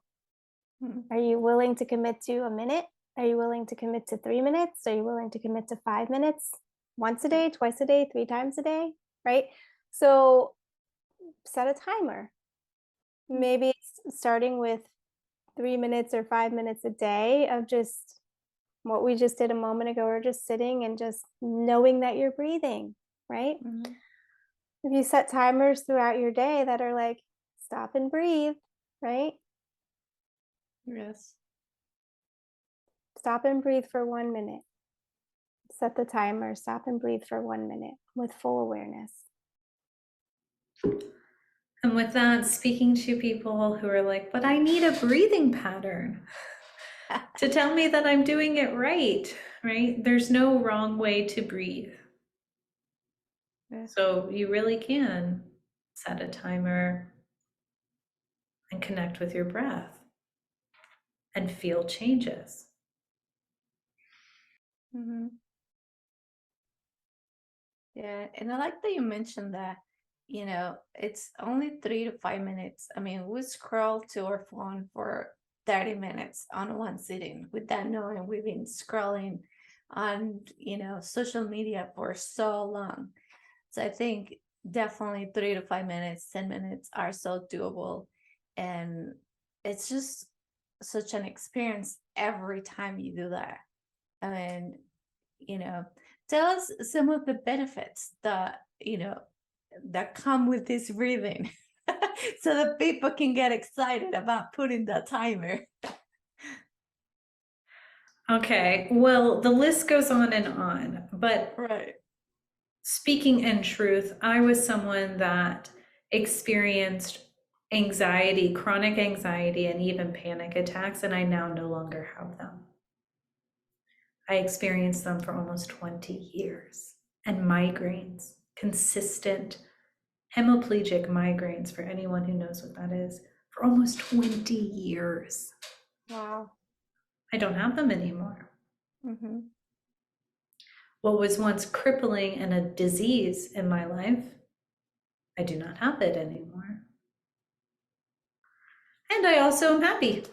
Are you willing to commit to a minute? Are you willing to commit to 3 minutes? Are you willing to commit to 5 minutes? Once a day, twice a day, 3 times a day, right? So set a timer. Maybe it's starting with 3 minutes or 5 minutes a day of just what we just did a moment ago, or just sitting and just knowing that you're breathing, right? Mhm. If you set timers throughout your day that are like, stop and breathe, right? Yes. Stop and breathe for 1 minute. Set the timer, stop and breathe for 1 minute with full awareness. And with that, speaking to people who are like, but I need a breathing pattern to tell me that I'm doing it right, right? There's no wrong way to breathe. Yeah. So you really can set a timer and connect with your breath and feel changes. Mm-hmm. Yeah, and I like that you mentioned that, it's only 3 to 5 minutes. I mean, we scroll to our phone for 30 minutes on one sitting without knowing we've been scrolling on, social media for so long. So I think definitely 3 to 5 minutes, 10 minutes are so doable. And it's just such an experience every time you do that. I mean, you know, tell us some of the benefits that come with this breathing so that people can get excited about putting the timer. Okay, well, the list goes on, but Right. speaking in truth, I was someone that experienced anxiety, chronic anxiety, and even panic attacks, and I now no longer have them. I experienced them for almost 20 years, and migraines, consistent hemiplegic migraines, for anyone who knows what that is, for almost 20 years. Wow. I don't have them anymore. Mm-hmm. What was once crippling and a disease in my life, I do not have it anymore. And I also am happy.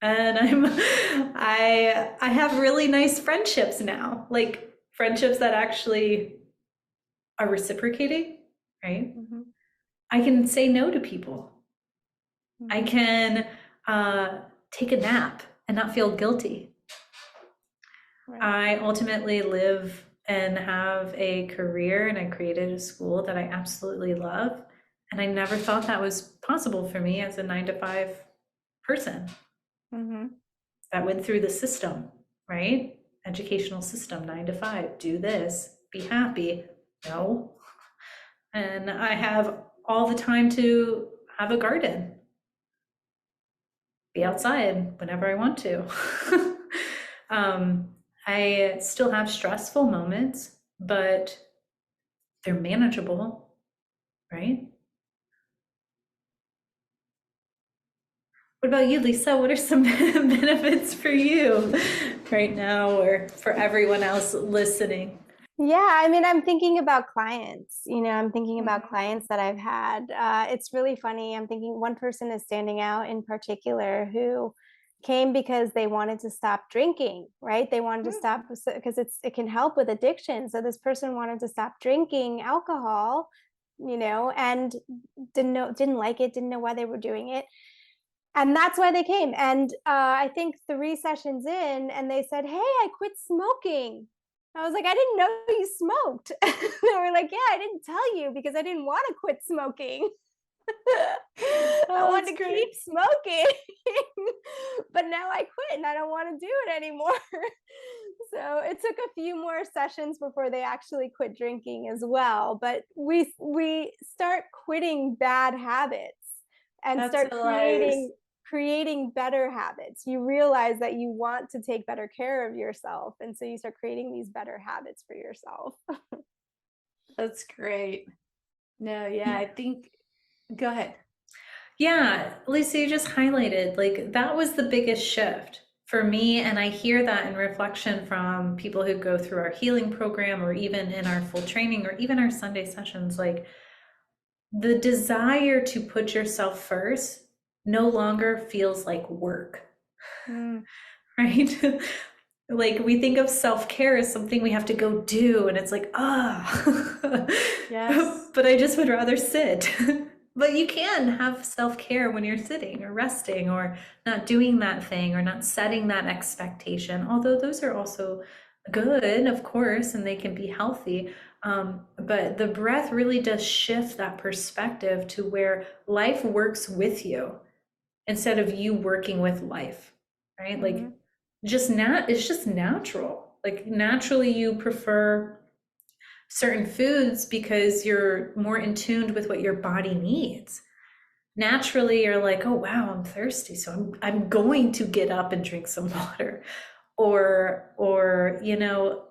And I have really nice friendships now, like friendships that actually are reciprocating, right? Mm-hmm. I can say no to people. I Mm-hmm. can take a nap and not feel guilty. Right. I ultimately live and have a career, and I created a school that I absolutely love. And I never thought that was possible for me as a 9 to 5 person Mm-hmm. that went through the system, right? Educational system, 9 to 5, do this, be happy. No. And I have all the time to have a garden, be outside whenever I want to. I still have stressful moments, but they're manageable, right? What about you, Lisa? What are some benefits for you right now or for everyone else listening? Yeah, I mean, I'm thinking about clients, I'm thinking about Mhm. clients that I've had. It's really funny. I'm thinking one person is standing out in particular who came because they wanted to stop drinking, right? They wanted to Mm. stop because it can help with addiction. So this person wanted to stop drinking alcohol, and didn't like it, didn't know why they were doing it. And that's why they came. And I think 3 sessions in, and they said, "Hey, I quit smoking." I was like, "I didn't know you smoked." They were like, "Yeah, I didn't tell you because I didn't want to quit smoking." I Oh, wanted that's to great. keep smoking, but now I quit and I don't want to do it anymore. So it took a few more sessions before they actually quit drinking as well. But we start quitting bad habits and That's start hilarious. creating better habits. You realize that you want to take better care of yourself, and so you start creating these better habits for yourself. That's great. No, yeah, I think go ahead. Yeah, Lisa, you just highlighted like that was the biggest shift for me. And I hear that in reflection from people who go through our healing program or even in our full training or even our Sunday sessions. Like the desire to put yourself first no longer feels like work, Mm, right? Like we think of self-care as something we have to go do, and it's like, yes. but I just would rather sit. But you can have self-care when you're sitting or resting or not doing that thing or not setting that expectation, although those are also good, of course, and they can be healthy. But the breath really does shift that perspective to where life works with you instead of you working with life, right? Mm-hmm. Like it's just natural. Like naturally you prefer certain foods because you're more in tune with what your body needs. Naturally you're like, oh wow, I'm thirsty, so I'm going to get up and drink some water. Or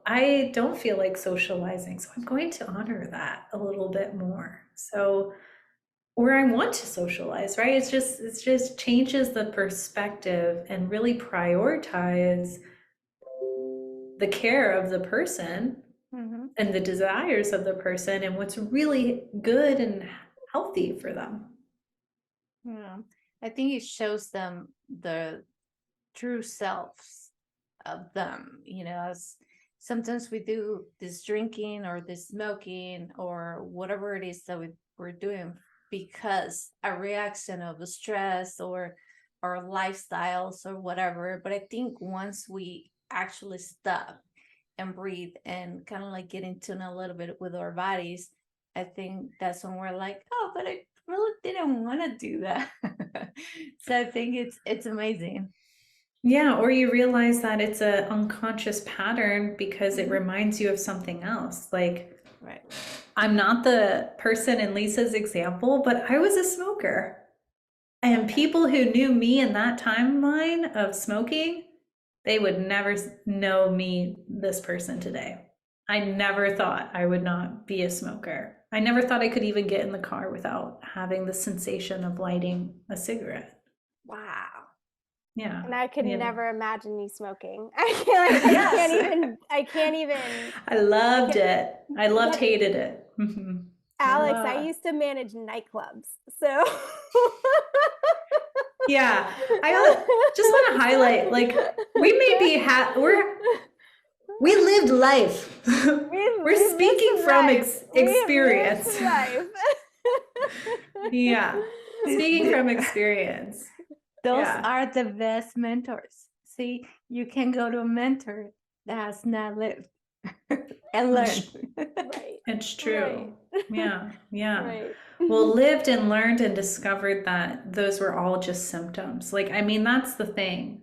I don't feel like socializing, so I'm going to honor that a little bit more. So or I want to socialize, right? It's just changes the perspective and really prioritize the care of the person Mhm. and the desires of the person and what's really good and healthy for them. Yeah. I think it shows them the true selves of them, as sometimes we do this drinking or this smoking or whatever it is that we're doing because a reaction of the stress or our lifestyles or whatever. But I think once we actually stop and breathe and kind of like get in tune a little bit with our bodies, I think that's when we're like, oh, but I really didn't want to do that. So I think it's amazing. Yeah, or you realize that it's an unconscious pattern because it Mhm. reminds you of something else. Like, Right. I'm not the person in Lisa's example, but I was a smoker. And Okay. people who knew me in that timeline of smoking, they would never know me, this person today. I never thought I would not be a smoker. I never thought I could even get in the car without having the sensation of lighting a cigarette. Wow. Yeah. And I could Yeah. never imagine you smoking. I can't even. I loved it. I loved, But hated it. Mhm. Alex, I Ah. used to manage nightclubs. So Yeah. Just want to highlight, like, we may be, we lived life. We're we lived speaking some from life. We have lived experience. some life. Yeah. Speaking from experience. Those Yeah. are the best mentors. See, you can go to a mentor that has not lived and learn. Right. It's true. Right. Yeah. Yeah. Right. Well, lived and learned and discovered that those were all just symptoms. Like, I mean, that's the thing.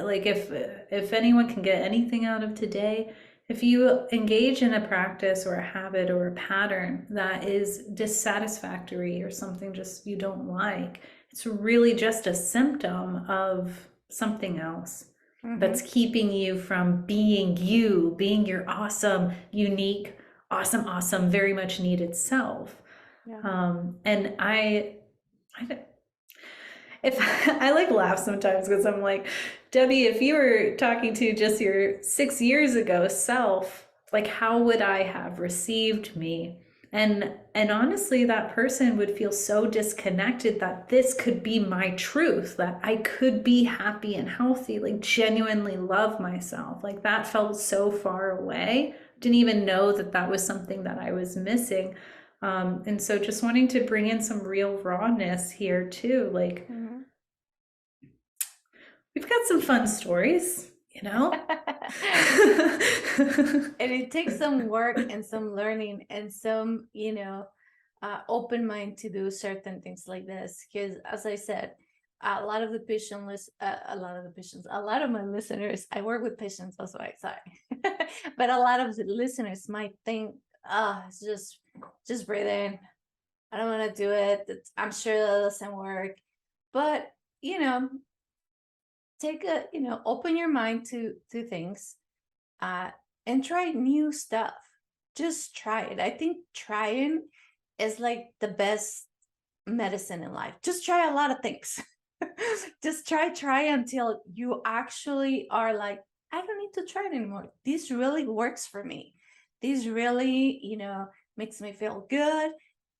Like, if anyone can get anything out of today, if you engage in a practice or a habit or a pattern that is dissatisfactory or something just you don't like, it's really just a symptom of something else that's keeping you from being you, being your awesome, unique, awesome, very much needed self. Yeah. And if I like laugh sometimes because I'm like, Debbie, if you were talking to just your 6 years ago self, like how would I have received me? And honestly, that person would feel so disconnected that this could be my truth, that I could be happy and healthy, like genuinely love myself. Like that felt so far away. Didn't even know that that was something that I was missing. And so just wanting to bring in some real rawness here too. Like we've got some fun stories, And it takes some work and some learning and some, open mind to do certain things like this. Because as I said, a lot of my listeners, I work with patients, that's why, sorry. But a lot of the listeners might think, it's just breathe in. I don't want to do it. I'm sure that doesn't work. But, open your mind to things, uh, and try new stuff. Just try it. I think trying is like the best medicine in life. Just try a lot of things. Just try until you actually are like, I don't need to try it anymore. This really works for me. This really, makes me feel good.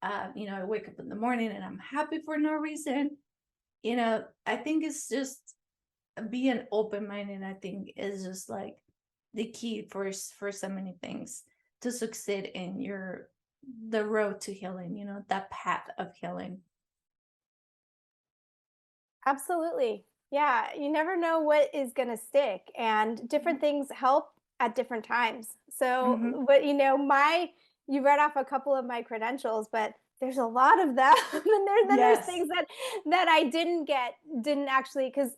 I wake up in the morning and I'm happy for no reason. I think it's just being open-minded, I think, is just like the key for so many things to succeed in the road to healing, that path of healing. Absolutely. Yeah, you never know what is going to stick, and different things help at different times. So, Mm-hmm. but you read off a couple of my credentials, but there's a lot of them. And there's Yes. things that I didn't actually, because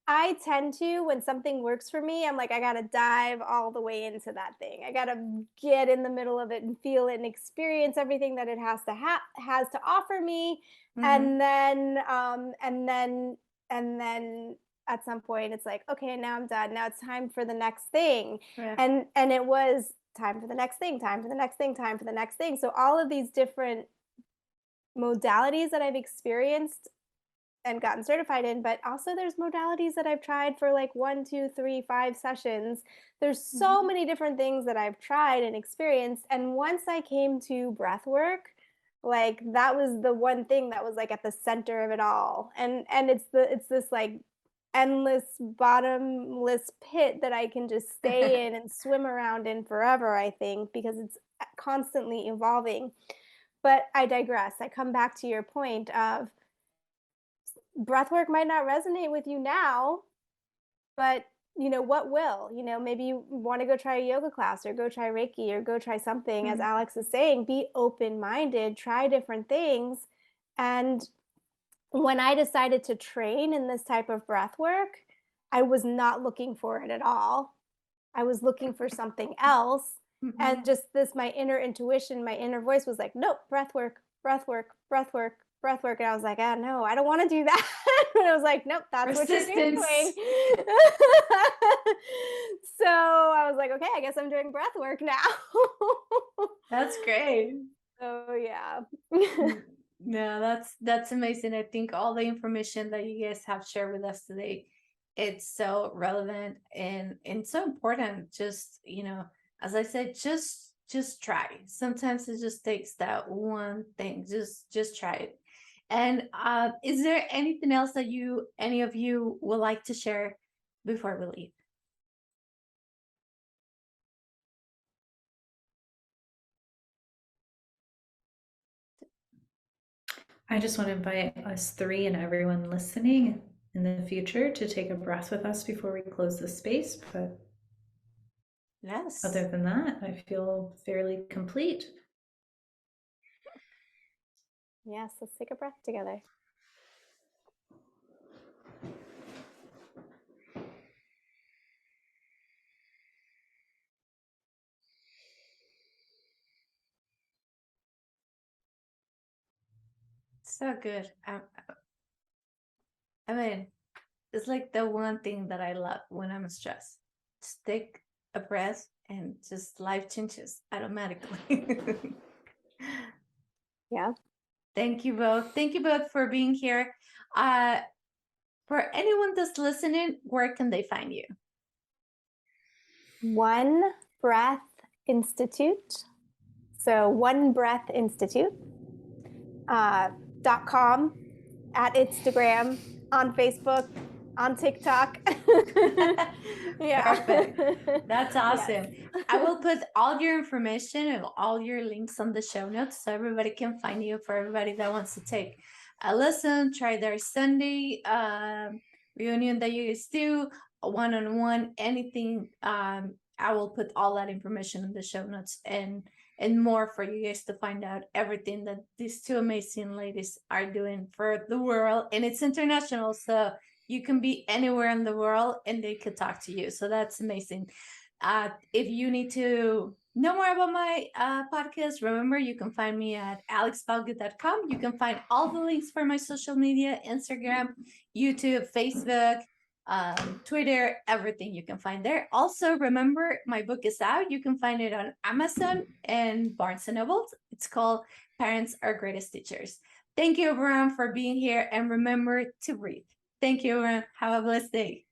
I tend to, when something works for me, I'm like, I gotta dive all the way into that thing. I gotta get in the middle of it and feel it and experience everything that it has to offer me. Mm-hmm. And then at some point it's like, okay, now I'm done. Now it's time for the next thing. Yeah. And it was time for the next thing, time for the next thing, time for the next thing. So all of these different modalities that I've experienced and gotten certified in, but also there's modalities that I've tried for like 1, 2, 3, 5 sessions. There's so many different things that I've tried and experienced. And once I came to breath work, like that was the one thing that was like at the center of it all. And it's this like endless bottomless pit that I can just stay in and swim around in forever, I think, because it's constantly evolving. But I digress. I come back to your point of breathwork might not resonate with you now, but what will? Maybe you want to go try a yoga class or go try Reiki or go try something. As Alex is saying, be open-minded, try different things. And when I decided to train in this type of breath work, I was not looking for it at all. I was looking for something else. And just my inner intuition, my inner voice was like, nope, breath work, breath work, breath work, breath work. And I was like, no, I don't want to do that. And I was like, nope, that's what you're doing. So I was like, okay, I guess I'm doing breath work now. That's great. So yeah. No, that's amazing. I think all the information that you guys have shared with us today, it's so relevant and so important. Just, as I said, just try. Sometimes it just takes that one thing. Just try it. And is there anything else that any of you would like to share before we leave? I just want to invite us three and everyone listening in the future to take a breath with us before we close the space. But Yes. other than that, I feel fairly complete. Yes, let's take a breath together. So good. I mean, it's like the one thing that I love when I'm stressed. Just take a breath and just life changes automatically. Yeah. Thank you both. Thank you both for being here. For anyone that's listening, where can they find you? One Breath Institute. So One Breath Institute. .com, at Instagram, on Facebook, on TikTok. Yeah. Perfect. That's awesome. Yes. I will put all your information and all your links on the show notes so everybody can find you, for everybody that wants to take a listen, try their Sunday reunion that you guys do, a one-on-one, anything. I will put all that information in the show notes and more for you guys to find out everything that these two amazing ladies are doing for the world. And it's international, so you can be anywhere in the world and they could talk to you. So that's amazing. If you need to know more about my podcast, remember you can find me at alexbalgood.com. You can find all the links for my social media, Instagram, YouTube, Facebook, Twitter, everything you can find there. Also, remember my book is out. You can find it on Amazon and Barnes & Noble. It's called Parents Are Greatest Teachers. Thank you, everyone, for being here. And remember to breathe. Thank you, everyone. Have a blessed day.